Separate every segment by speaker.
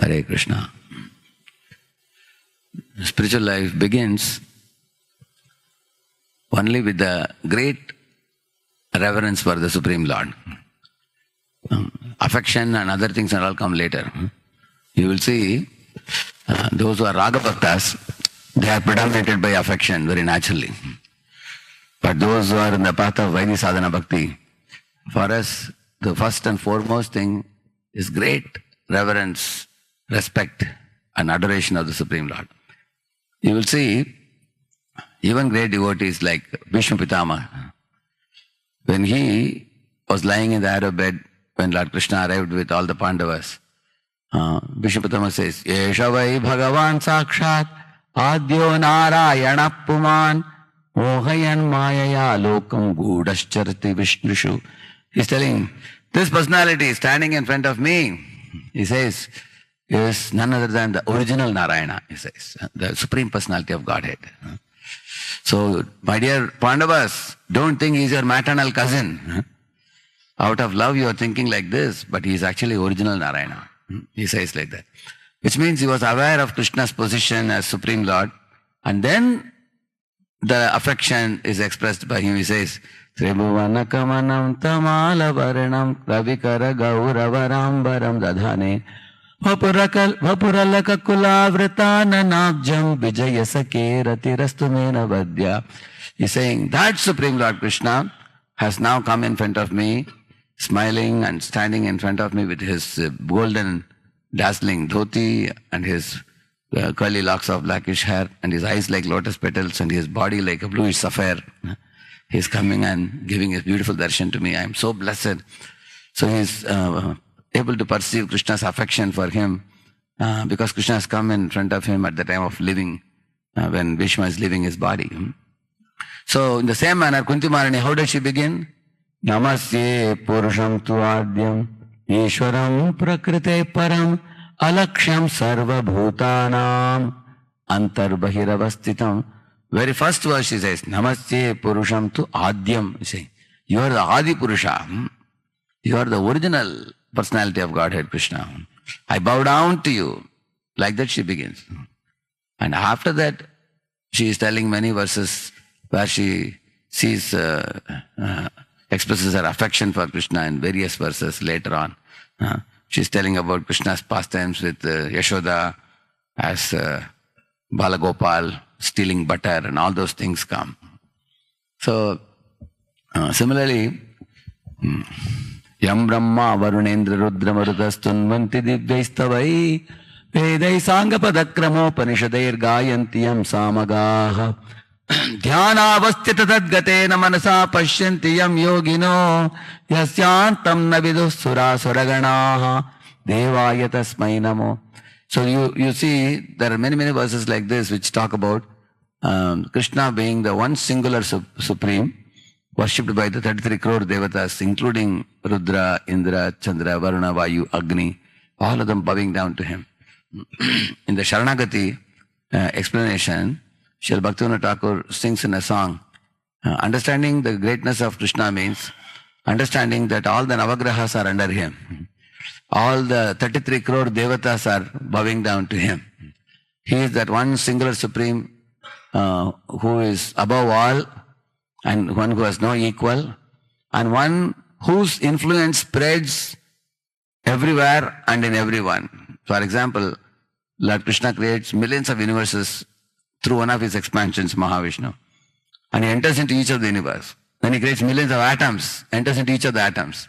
Speaker 1: Hare Krishna. Spiritual life begins only with the great reverence for the Supreme Lord. Affection and other things will all come later. You will see those who are Raga Bhaktas, they are predominated by affection very naturally. But those who are in the path of Vaidhi Sadhana Bhakti, for us, the first and foremost thing is great reverence, respect and adoration of the Supreme Lord. You will see even great devotees like Bhishma Pitama, when he was lying in the arrow bed, when Lord Krishna arrived with all the Pandavas, Bhishma Pitama says, Yesha vai Bhagavan Sakshat Adyo Narayana Puman Mohayan Mayaya Lokam Gudascharati Vishnushu. He's telling, this personality standing in front of me, he says, is none other than the original Narayana, he says, the Supreme Personality of Godhead. So, my dear Pandavas, don't think he's your maternal cousin. Out of love you are thinking like this, but he is actually original Narayana. He says like that. Which means he was aware of Krishna's position as Supreme Lord, and then the affection is expressed by him. He says, Tribhuvana kamanam tamala varanam ravikara gauravarambaram dadhane vapuralaka kulavritana nabjam vijayasake ratirastumena vadya. He's saying that Supreme Lord Krishna has now come in front of me, smiling and standing in front of me with his golden dazzling dhoti and his curly locks of blackish hair and his eyes like lotus petals and his body like a bluish sapphire. He's coming and giving his beautiful darshan to me. I am so blessed. So he's able to perceive Krishna's affection for him because Krishna has come in front of him at the time of living, when Bhishma is leaving his body. So in the same manner, Kunti Maharani, how does she begin? Namasye purusham tu adyam Ishwaram prakrite param alaksham sarva bhutanam antarbahiravastitam. Very first verse she says, Namasye purusham tu adyam. You are the Adi Purusha. You are the original personality of Godhead Krishna. I bow down to you. Like that she begins. And after that, she is telling many verses where she sees, expresses her affection for Krishna in various verses later on. She's telling about Krishna's pastimes with Yashoda as Balagopal, stealing butter and all those things come. So, similarly, Yam Brahma Varunendra Rudra Marudastunvanti Divyaistavai Vedai Sangapadakrammo Panishadair Gayanti Yam Samagaha Dhyanavastita Tadgatena Manasa Pashyanti Yam Yogino Yasyantam Navidus Sura Suraganaha Devaya Tasmai Namo. So you see, there are many verses like this which talk about Krishna being the one singular supreme, worshipped by the 33 crore devatas, including Rudra, Indra, Chandra, Varuna, Vayu, Agni, all of them bowing down to him. In the Sharanagati explanation, Srila Bhaktivinoda Thakur sings in a song, understanding the greatness of Krishna means understanding that all the Navagrahas are under him. All the 33 crore devatas are bowing down to him. He is that one singular supreme who is above all and one who has no equal and one whose influence spreads everywhere and in everyone. For example, Lord Krishna creates millions of universes through one of his expansions, Mahavishnu. And he enters into each of the universe. Then he creates millions of atoms, enters into each of the atoms.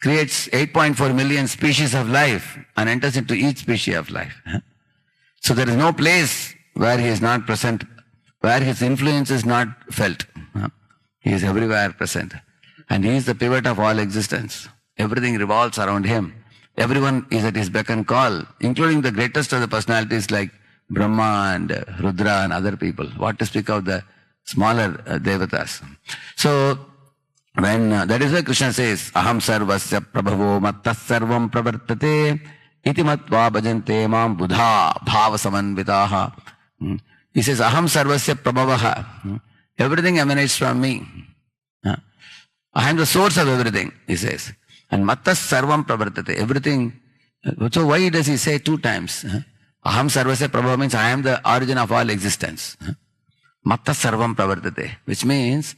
Speaker 1: Creates 8.4 million species of life and enters into each species of life. So there is no place where he is not present, where his influence is not felt. He is everywhere present. And he is the pivot of all existence. Everything revolves around him. Everyone is at his beck and call, including the greatest of the personalities like Brahma and Rudra and other people. What to speak of the smaller devatas. So, when that is why Krishna says, Aham sarvasya prabhavo mattas sarvam pravartate iti matva bhajante mam buddha bhava samanvitaha. He says, Aham sarvasya prabhavaha. Everything emanates from me. I am the source of everything, he says. And mattas sarvam pravartate. Everything So why does he say 2 times? Aham sarvasya prabhava means I am the origin of all existence. Matta sarvam pravartate, which means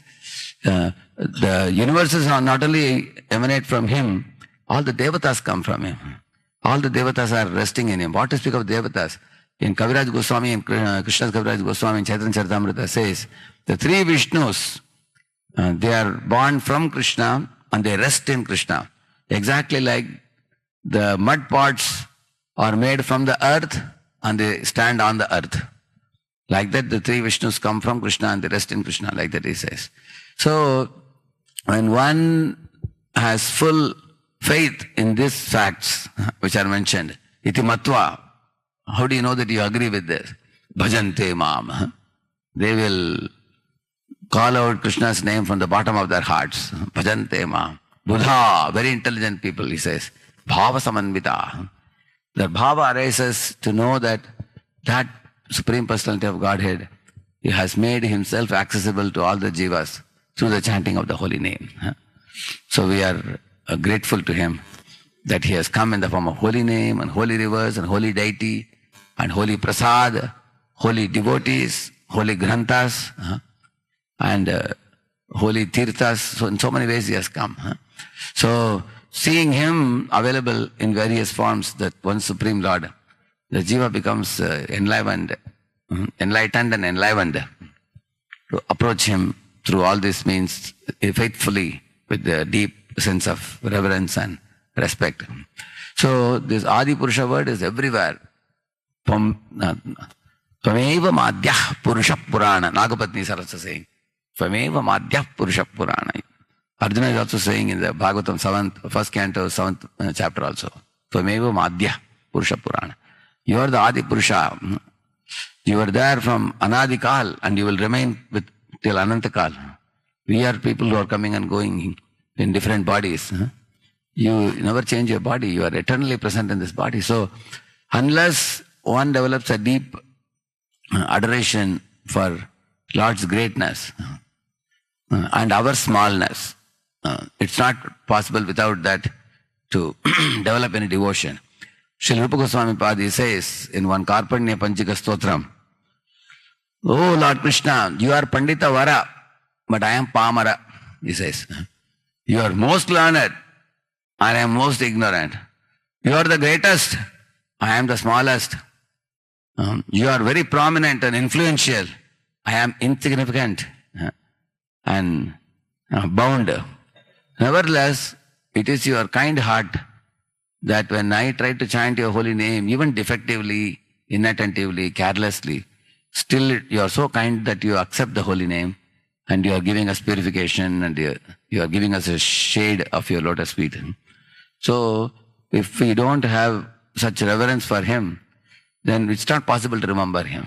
Speaker 1: the universes are not only emanate from him, all the devatas come from him. All the devatas are resting in him. What to speak of devatas? In Kaviraj Goswami, in Krishna's Kaviraj Goswami, in Chaitanya Charitamrita says, the 3 Vishnus, they are born from Krishna and they rest in Krishna. Exactly like the mud pots are made from the earth and they stand on the earth. Like that, the 3 Vishnus come from Krishna and they rest in Krishna, like that he says. So, when one has full faith in these facts which are mentioned, iti matva, how do you know that you agree with this? Bhajante mam. They will call out Krishna's name from the bottom of their hearts. Bhajante mam. Buddha, very intelligent people, he says. Bhava samanvita. The bhava arises to know that that Supreme Personality of Godhead, he has made himself accessible to all the jivas through the chanting of the holy name. So we are grateful to him that he has come in the form of holy name and holy rivers and holy deity and holy prasad, holy devotees, holy granthas and holy tirthas. So in so many ways he has come. So seeing him available in various forms, that one Supreme Lord, the jiva becomes enlightened and enlivened to approach him through all this means faithfully with a deep sense of reverence and respect. So this Adi Purusha word is everywhere. Tvameva Madhyah Purusha Purana. Nagapatni Saraswati saying, Tvameva Madhyah Purusha Purana. Arjuna is also saying in the Bhagavatam 7th, 1st canto, 7th chapter also. Tvameva Madhyah Purusha Purana. You are the Adi Purusha. You are there from Anadikal and you will remain with till Anantakal. We are people who are coming and going in different bodies. You never change your body. You are eternally present in this body. So unless one develops a deep adoration for Lord's greatness and our smallness, it's not possible without that to develop any devotion. Srila Rupa Goswami Padi says in one Karpanya Panchika Stotram, oh Lord Krishna, you are Pandita Vara, but I am Pamara, he says. You are most learned, and I am most ignorant. You are the greatest, I am the smallest. You are very prominent and influential, I am insignificant and bound. Nevertheless, it is your kind heart that when I try to chant your holy name, even defectively, inattentively, carelessly, still you are so kind that you accept the holy name and you are giving us purification and you are giving us a shade of your lotus feet. So, if we don't have such reverence for him, then it's not possible to remember him.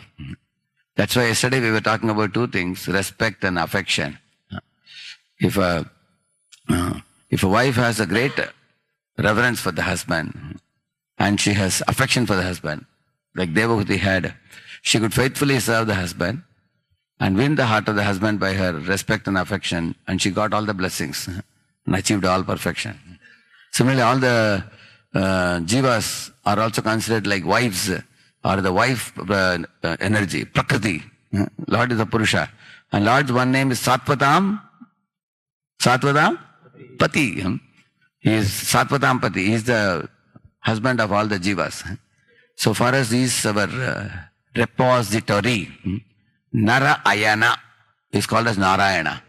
Speaker 1: That's why yesterday we were talking about 2 things, respect and affection. If a wife has a great reverence for the husband and she has affection for the husband, like Devahuti had, she could faithfully serve the husband and win the heart of the husband by her respect and affection, and she got all the blessings and achieved all perfection. Similarly, all the jivas are also considered like wives or the wife energy, Prakriti. Lord is a Purusha. And Lord's one name is Satvatam Pati. He is Satvatam Pati. He is the husband of all the jivas. So for us, he is our repository. Nara Ayana is called as Narayana.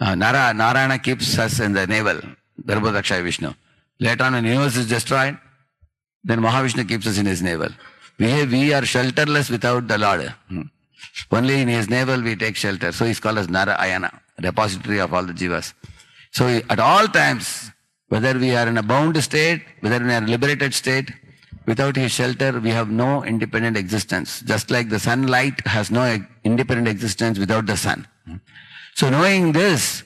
Speaker 1: Narayana keeps us in the navel, Garbhodakshaya Vishnu. Later on, when the universe is destroyed, then Mahavishnu keeps us in his navel. We are shelterless without the Lord. Only in his navel we take shelter. So he is called as Narayana, repository of all the jivas. So at all times, whether we are in a bound state, whether we are in a liberated state, without his shelter, we have no independent existence. Just like the sunlight has no independent existence without the sun. So knowing this,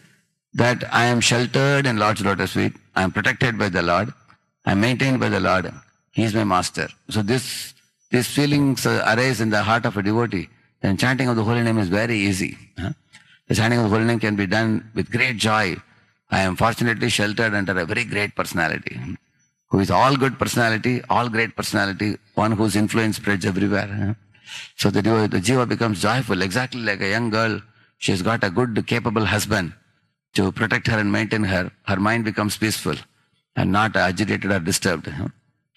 Speaker 1: that I am sheltered in Lord's lotus feet, I am protected by the Lord, I am maintained by the Lord, he is my master. So these feelings arise in the heart of a devotee. And chanting of the holy name is very easy. The chanting of the holy name can be done with great joy. I am fortunately sheltered under a very great personality who is all good personality, all great personality, one whose influence spreads everywhere. So the jiva becomes joyful, exactly like a young girl. She has got a good, capable husband to protect her and maintain her. Her mind becomes peaceful and not agitated or disturbed.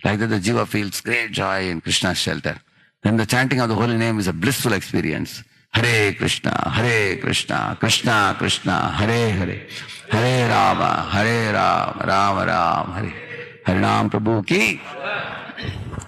Speaker 1: Like that, the jiva feels great joy in Krishna's shelter. Then the chanting of the holy name is a blissful experience. Hare Krishna, Krishna Krishna, Hare Hare, Hare Rama, Rama Rama, Hare Harinam Prabhu ki